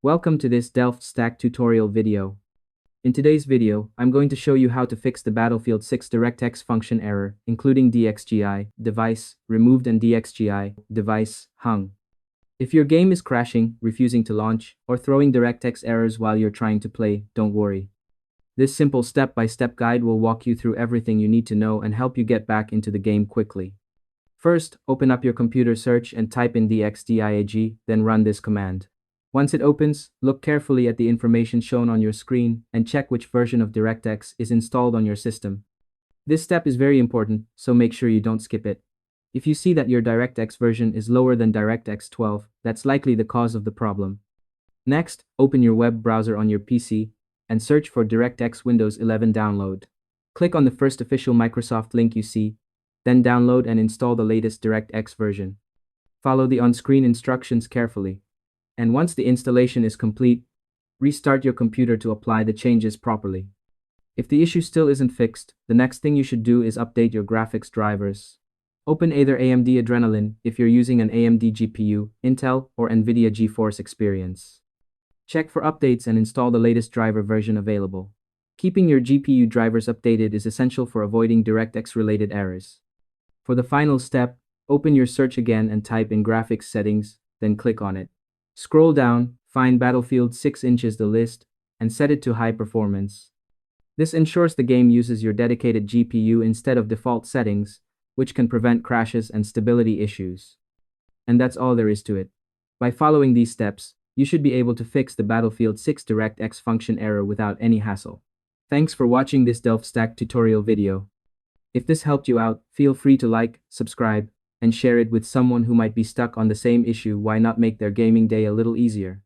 Welcome to this Delft Stack tutorial video. In today's video, I'm going to show you how to fix the Battlefield 6 DirectX function error, including DXGI Device Removed and DXGI Device Hung. If your game is crashing, refusing to launch, or throwing DirectX errors while you're trying to play, don't worry. This simple step-by-step guide will walk you through everything you need to know and help you get back into the game quickly. First, open up your computer search and type in DXDiag, then run this command. Once it opens, look carefully at the information shown on your screen and check which version of DirectX is installed on your system. This step is very important, so make sure you don't skip it. If you see that your DirectX version is lower than DirectX 12, that's likely the cause of the problem. Next, open your web browser on your PC and search for DirectX Windows 11 download. Click on the first official Microsoft link you see, then download and install the latest DirectX version. Follow the on-screen instructions carefully. And once the installation is complete, restart your computer to apply the changes properly. If the issue still isn't fixed, the next thing you should do is update your graphics drivers. Open either AMD Adrenalin if you're using an AMD GPU, Intel, or NVIDIA GeForce Experience. Check for updates and install the latest driver version available. Keeping your GPU drivers updated is essential for avoiding DirectX-related errors. For the final step, open your search again and type in Graphics Settings, then click on it. Scroll down, find Battlefield 6 inches the list, and set it to high performance. This ensures the game uses your dedicated GPU instead of default settings, which can prevent crashes and stability issues. And that's all there is to it. By following these steps, you should be able to fix the Battlefield 6 DirectX function error without any hassle. Thanks for watching this Delft Stack tutorial video. If this helped you out, feel free to like, subscribe, and share it with someone who might be stuck on the same issue. Why not make their gaming day a little easier?